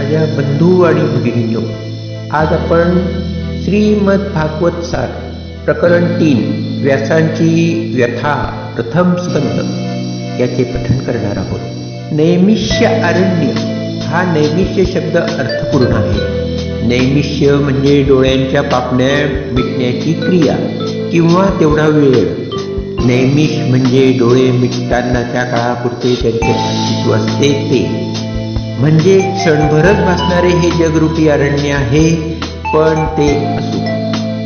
माझ्या बंधू आणि भगिनींनो, आज आपण श्रीमद भागवत सार प्रकरण 3 व्यासांची व्यथा प्रथम स्कंद याचे पठण करणार आहोत. नैमिष्य अरण्य हा नैमिष्य शब्द अर्थपूर्ण आहे. नैमिष्य म्हणजे डोळ्यांच्या पापण्या मिटण्याची क्रिया किंवा तेवढा वेळ. नैमिष म्हणजे डोळे मिटतानाच्या काळापुरते त्यांचे अस्तित्व असते ते, म्हणजे क्षणभरच भासणारे हे जगरूपी अरण्य आहे. पण ते असो,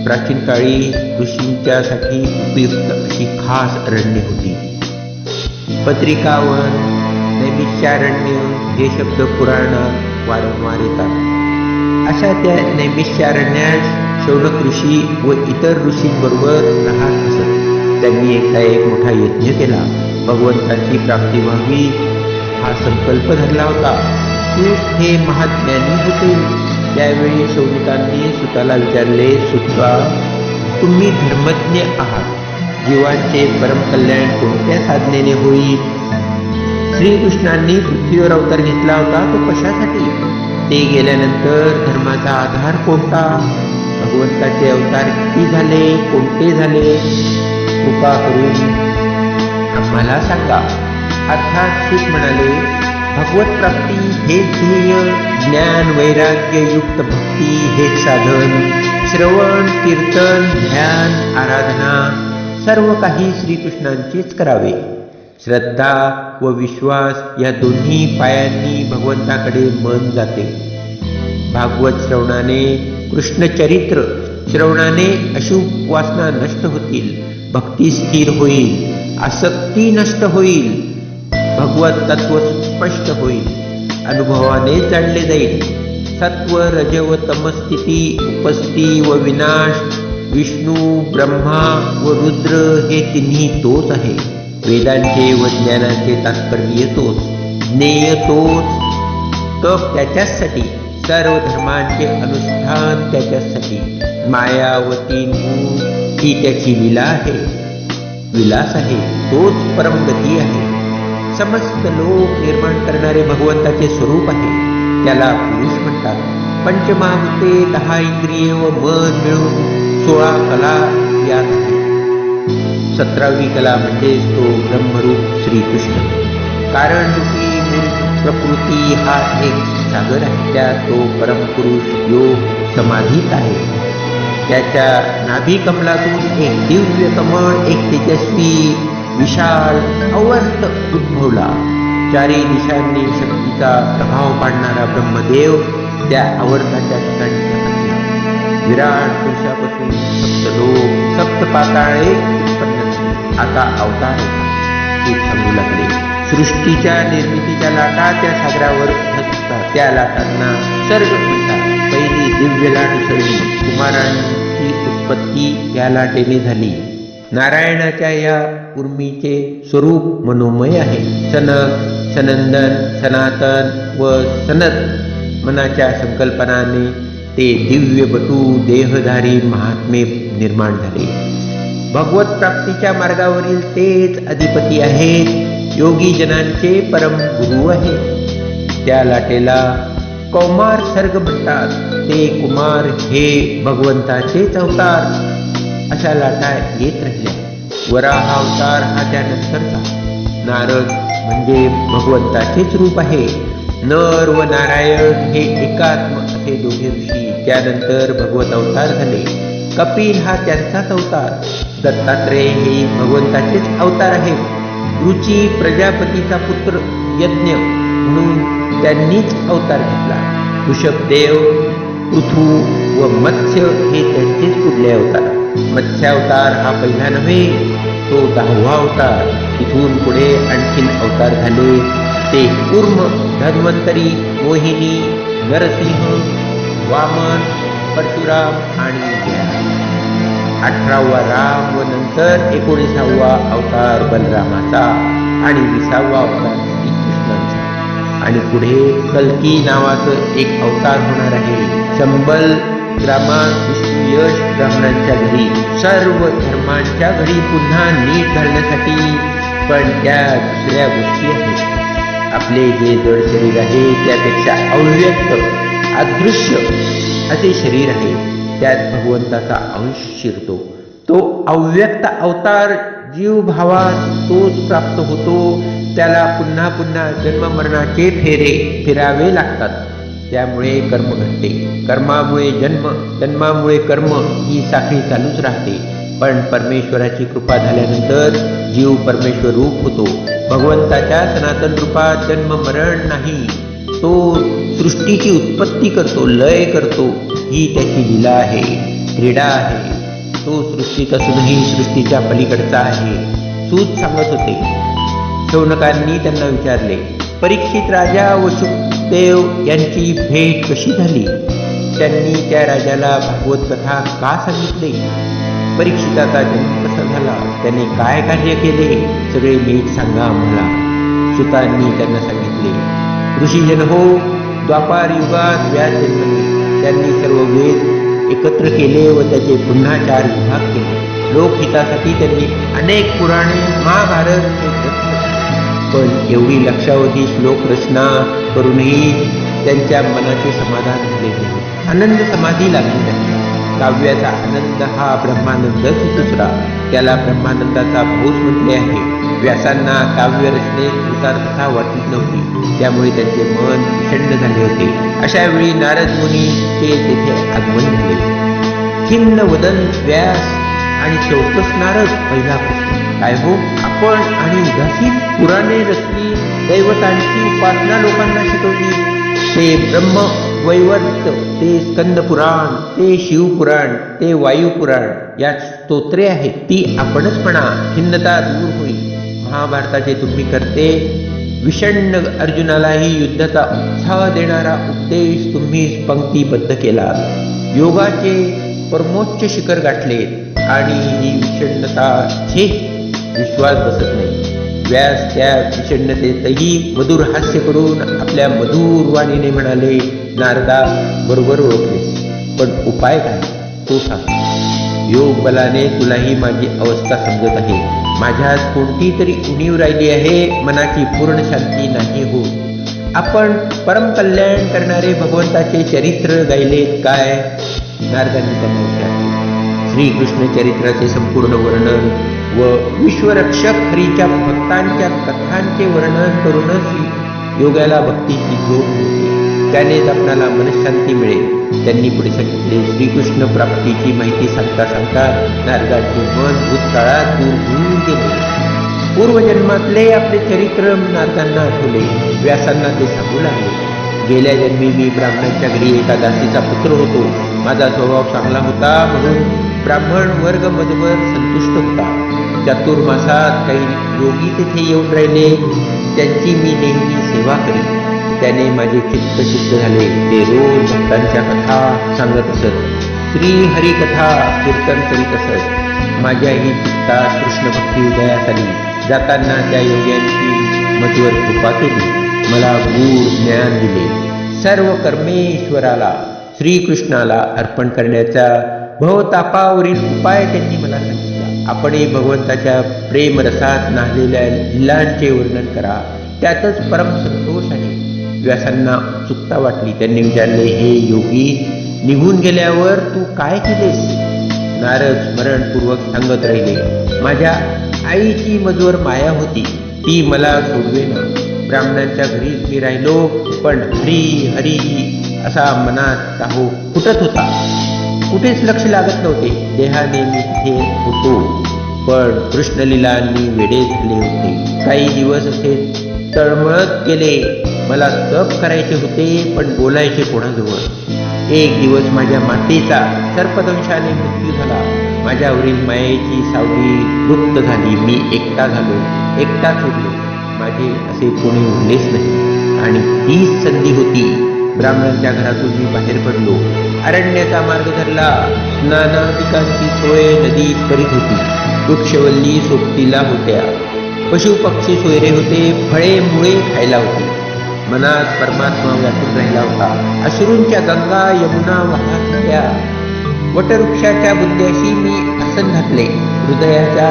प्राचीन काळी ऋषींच्यासाठी उपयुक्त अशी खास अरण्य होती. पत्रिकावन, नैमिष्यारण्य हे शब्द पुराणात वारंवार येतात. अशा त्या नैमिष्यारण्यात शौनक ऋषी व इतर ऋषींबरोबर राहत असत. त्यांनी एकदा एक मोठा यज्ञ केला. भगवंताची प्राप्ती व्हावी हा संकल्प धरला होता. सूत हे महाज्ञानी होते. त्यावेळी शौनकांनी सुताला विचारले, सुता, तुम्ही धर्मज्ञ आहात, जीवांचे परमकल्याण कोणत्या साधनेने होईल? श्रीकृष्णांनी पृथ्वीवर अवतार घेतला होता, तो कशासाठी? ते गेल्यानंतर धर्माचा आधार कोणता? भगवंताचे अवतार किती झाले, कोणते झाले? कृपा करून आम्हाला सांगा. अर्थात सूत म्हणाले, भगवत प्राप्ती हेच ध्येय, ज्ञान वैराग्य युक्त भक्ती हेच साधन, श्रवण कीर्तन ध्यान आराधना सर्व काही श्रीकृष्णांचेच करावे. श्रद्धा व विश्वास या दोन्ही पायांनी भगवंताकडे मन जाते. भागवत श्रवणाने कृष्णचरित्र श्रवणाने अशुभ वासना नष्ट होतील, भक्ती स्थिर होईल, आसक्ती नष्ट होईल, भगवत तत्व स्पष्ट होईल, अनुभवाने जाणले जाईल. सत्व रज व तमस्थिती, उपस्थिती व विनाश, विष्णू ब्रह्मा व रुद्र हे तिन्ही तोच आहे. वेदांचे व ज्ञानाचे तात्पर्य तोच, ज्ञेय तोच, तप त्याच्यासाठी, सर्व धर्मांचे अनुष्ठान त्याच्यासाठी. माया व तीन गुण ही त्याची लीला आहे, विलास आहे, तोच परमगती आहे. समस्त लोक निर्माण करणारे भगवंताचे स्वरूप आहे, त्याला पुरुष म्हणतात. पंचमहाभूते, 10 इंद्रिये व मन मिळून 16 कला यात आहे. 17वी कला म्हणजेच तो ब्रह्मरूप श्रीकृष्ण. कारण रूपी मूळ प्रकृती हा एक सागर आहे, त्यात तो परमपुरुष योग समाधीत आहे. त्याच्या नाभी कमलातून एक दिव्य कमळ, एक तेजस्वी विशाल अवर्त उद्भवला. चारी दिशांनी शक्तीचा प्रभाव पाडणारा ब्रह्मदेव त्या अवर्ताच्या ठिकाणी प्रकटला. विराट पुरुषापासून सप्तलोक सप्त पाताळे उत्पन्न झाले. आता अवतार ते सांगू लागले. सृष्टीच्या निर्मितीच्या लाटा त्या सागरावर उठत असतात, त्या लाटांना सर्ग म्हणतात. पहिली दिव्य लाट उसळली, कुमारांची उत्पत्ती या लाटेने झाली. नारायणाच्या या उर्मीचे स्वरूप मनोमय आहे. सनक, सनंदन, सनातन व सनत मनाच्या संकल्पनाने ते दिव्य बटू देहधारी महात्मे निर्माण झाले. भगवत प्राप्तीच्या मार्गावरील तेच अधिपती आहेत, योगी जनांचे परम गुरु आहेत. त्या लाटेला कौमार सर्ग म्हणतात. ते कुमार हे भगवंताचेच अवतार. अशा लाटा येत राहिल्या. वराह अवतार हा त्यानंतरचा. नारद म्हणजे भगवंताचेच रूप आहे. नर व नारायण हे एकात्म असे दोघे ऋषी त्यानंतर भगवत अवतार झाले. कपिल हा त्यांचाच अवतार. दत्तात्रेय हे भगवंताचेच अवतार आहेत. रुची प्रजापतीचा पुत्र यज्ञ म्हणून त्यांनीच अवतार घेतला. ऋषभदेव, पृथू व मत्स्य हे त्यांचेच पुढले अवतार. मत्स्यावतार हा पहिला नव्हे, तो 10वा अवतार. इथून पुढे आणखीन अवतार झाले. ते कूर्म, धन्वंतरी, मोहिनी, नरसिंह, वामन, परशुराम आणि 18वा राम व नंतर 19वा अवतार बलरामाचा आणि 20वा अवतार श्रीकृष्णांचा. आणि पुढे कल्की नावाचं एक अवतार होणार आहे. चंबल ग्रामात विष्णू यश ब्राह्मणांच्या घरी, सर्व धर्मांच्या घरी पुन्हा नीट घालण्यासाठी. पण त्या दुसऱ्या गोष्टी आहेत. आपले जे जड शरीर आहे त्यापेक्षा अव्यक्त अदृश्य असे शरीर आहे, त्यात भगवंताचा अंश शिरतो. तो अव्यक्त अवतार जीव भावात तोच प्राप्त होतो. त्याला पुन्हा पुन्हा जन्ममरणाचे फेरे फिरावे लागतात. त्यामुळे कर्म घडते. कर्मामुळे जन्म, जन्मामुळे कर्म ही साखळी चालूच राहते. पण परमेश्वराची कृपा झाल्यानंतर जीव परमेश्वर रूप होतो. भगवंताच्या सनातन रूपात जन्म मरण नाही. तो सृष्टीची उत्पत्ती करतो, लय करतो. ही त्याची लीला आहे, क्रीडा आहे. तो सृष्टीत असूनही सृष्टीच्या पलीकडचा आहे. सूत सांगत होते. शौनकांनी त्यांना विचारले, परीक्षित राजा व शुकदेव यांची भेट कशी झाली? त्यांनी त्या राजाला भागवत कथा का सांगितली? परीक्षिताचा जन्म कसा झाला? त्याने काय कार्य केले? सगळे नीट सांगा आम्हाला. सुतांनी त्यांना सांगितले, ऋषीजन हो, द्वापार युगात व्यास जन्मले. त्यांनी सर्व वेद एकत्र केले व त्याचे पुन्हा 4 विभाग केले. लोकहितासाठी त्यांनी अनेक पुराणे, महाभारत हे ग्रंथ. पण एवढी लक्षावधी श्लोक रचना करूनही त्यांच्या मनाचे समाधान झाले नाही. आनंद समाधी लागली नाही. काव्याचा आनंद हा ब्रह्मानंदच दुसरा. त्याला ब्रह्मानंदाचा भाऊच म्हटले आहे. व्यासांना काव्य रचनेत कृतार्थता वाटत नव्हती. त्यामुळे त्यांचे मन विषण्ण झाले होते. अशा वेळी नारद मुनीचे तेथे आगमन झाले. खिन्न वदन व्यास आणि चौकस नारद. पहिला प्रश्न, काय हो, आपण आणि उदासीन पुराणे रचली, दैवतांची उपासना लोकांना शिकवली. ते ब्रह्म वैवर्त, ते स्कंद पुराण, ते शिवपुराण, ते वायुपुराण यात स्तोत्रे आहेत. ती आपणच म्हणा, खिन्नता दूर होईल. महाभारताचे तुम्ही करते विषण्ण अर्जुनालाही युद्धाचा उत्साह देणारा उपदेश तुम्ही पंक्तीबद्ध केला. योगाचे परमोच्च शिखर गाठले आणि ही विषण्णता छे, विश्वास बसत नाही. व्यास त्या विषण्णतेतही मधुर हास्य करून आपल्या मधुर वाणीने म्हणाले, नारदा, बरोबर ओळखलेस, पण उपाय काय तो सांग. योग बलाने तुलाही माझी अवस्था समजत आहे. माझ्यात कोणती तरी उणीव राहिली आहे. मनाची पूर्ण शांती नाही होत. आपण परमकल्याण करणारे भगवंताचे चरित्र गायलेत काय? नारदांनी त्यांना विचारले. श्रीकृष्ण चरित्राचे संपूर्ण वर्णन व विश्वरक्षक हरीच्या भक्तांच्या कथांचे वर्णन करूनच योगाला भक्तीची जोड मिळते. त्यानेच आपणाला मनशांती मिळेल. त्यांनी पुढे सांगितले. श्रीकृष्ण प्राप्तीची माहिती सांगता सांगता नारदांचे मन भूतकाळात दूर गेले. पूर्वजन्मातले आपले चरित्र नारदांना आठवले. व्यासांना ते सांगू लागले. गेल्या जन्मी मी ब्राह्मणाच्या घरी एका दासीचा पुत्र होतो. माझा स्वभाव चांगला होता म्हणून ब्राह्मण वर्ग मजवर संतुष्ट होता. चातुर्मासात काही योगी तिथे येऊन राहिले. त्यांची मी नेहमी सेवा करी. त्याने माझे चित्त शुद्ध झाले. ते रोज भक्तांच्या कथा सांगत असत. श्री हरी कथा कीर्तन करीत असत. माझ्याही चित्तात कृष्ण भक्ती उदयास आली. जाताना त्या योग्यांची मजवर कृपा केली. मला गूढ ज्ञान दिले. सर्व कर्मेश्वराला श्रीकृष्णाला अर्पण करण्याचा भवतापावरील उपाय त्यांनी मला सांगितला. आपणही भगवंताच्या प्रेमरसात नाहलेल्या लीलांचे वर्णन करा. त्यातच परम संतोष आहे. व्यासांना उत्सुकता वाटली. त्यांनी विचारले, हे योगी, निघून गेल्यावर तू काय केलेस? नारद स्मरणपूर्वक सांगत राहिले. माझ्या आईची मजवर माया होती. ती मला सोडवेना. ब्राह्मणांच्या घरीच मी राहिलो. पण हरी हरी असा मनात काहो फुटत होता. कुठेच लक्ष लागत नव्हते. देहाने मी तिथे होतो, पण कृष्णलीलांनी वेडे झाले होते. काही दिवस असे तळमळत गेले. मला तप करायचे होते, पण बोलायचे कोणाजवळ. एक दिवस माझ्या मातेचा सर्पदंशाने मृत्यू झाला. माझ्यावरील मायेची सावली लुप्त झाली. मी एकटा झालो, एकटाच उरलो. माझे असे कोणी उरलेच नाही. आणि तीच संधी होती. ब्राह्मणांच्या घरातून मी बाहेर पडलो. अरण्याचा मार्ग धरला. स्नानादिकांची सोय नदीत करीत होती. वृक्षवल्ली सोबतीला होत्या. पशु पक्षी सोयरे होते. फळे मुळे खायला होते. मनात परमात्मा व्यापून राहिला होता. अश्रूंच्या गंगा यमुना वाहत होत्या. वटवृक्षाच्या बुंद्याशी मी आसन घातले. हृदयाच्या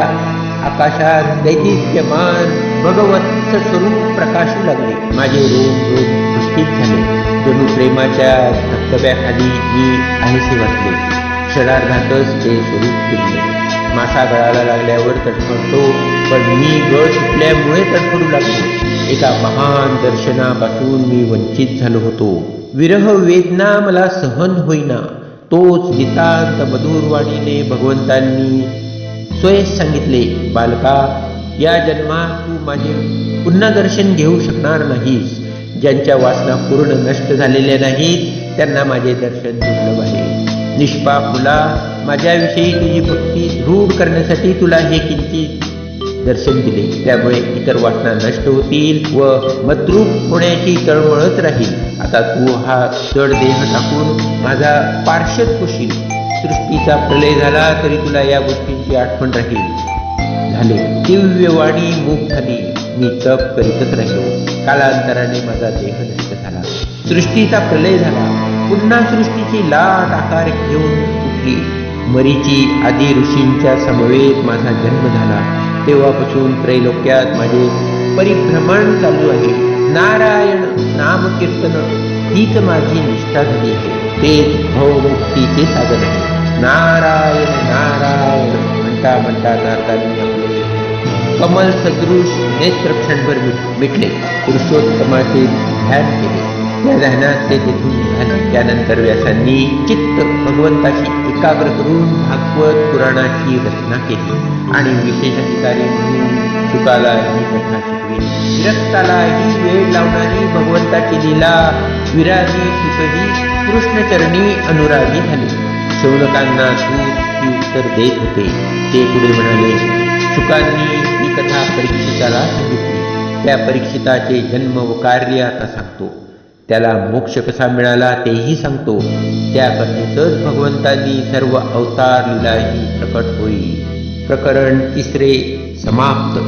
आकाशात दैदिप्यमान भगवत स्वरूप प्रकाशू लागले. माझे रोम रोम पुष्टीत झाले. जणू प्रेमाच्या धबधब्याखाली मी आहेसे वाटले. क्षणार्धातच ते स्वरूप फिरले. मासा गळाला लागल्यावर तडफडतो, पण मी गळ सुटल्यामुळे तडफडू लागलो. एका महान दर्शनापासून मी वंचित झालो होतो. विरह वेदना मला सहन होईना. तोच नितांत मधुरवाणीने भगवंतांनी स्वयं सांगितले, बालका, या जन्मात तू माझे पुन्हा दर्शन घेऊ शकणार नाहीस. ज्यांच्या वासना पूर्ण नष्ट झालेल्या नाहीत त्यांना माझे दर्शन दुर्लभ आहे. निष्पाप मुला, माझ्याविषयी तुझी भक्ती दृढ करण्यासाठी तुला हे किंचित दर्शन दिले. त्यामुळे इतर वासना नष्ट होतील व मद्रूप होण्याची तळमळच राहील. आता तू हा जड देह टाकून माझा पार्षद होशील. सृष्टीचा प्रलय झाला तरी तुला या गोष्टींची आठवण राहील. झाले. दिव्यवाणी मूक झाली. मी तप करीतच राहिलो. कालांतराने माझा देह नष्ट झाला. सृष्टीचा प्रलय झाला. पुन्हा सृष्टीची लाट आकार घेऊन उठली. मरीची आदी ऋषींच्या समवेत माझा जन्म झाला. तेव्हापासून त्रैलोक्यात माझे परिभ्रमण चालू आहे. नारायण नामकीर्तन हीच माझी निष्ठा झाली आहे. तेच भवमुक्तीचे साधन आहे. नारायण नारायण म्हणता म्हणता नारदांनी आपले कमल सदृश नेत्र क्षणभर मिटले. पुरुषोत्तमाचे ध्यान केले. त्या ध्यानात ते तिथून निघाले. त्यानंतर व्यासांनी चित्त भगवंताशी एकाग्र करून भागवत पुराणाची रचना केली आणि विशेष अधिकारी म्हणून शुकाला ही कथा शिकविली. विरक्तालाही वेळ लावणारी भगवंताची लीला विरागी सुखही कृष्णचरणी अनुरागी झाले. शौनकांना सूत ही उत्तर देत होते. ते पुढे म्हणाले, शुकांनी ही कथा परीक्षिताला सांगितली. त्या परीक्षिताचे जन्म व कार्य आता सांगतो. त्याला मोक्ष कसा मिळाला तेही सांगतो. त्या कथेतच भगवंतांनी सर्व अवतार लीलाही प्रकट होईल. प्रकरण 3 समाप्त.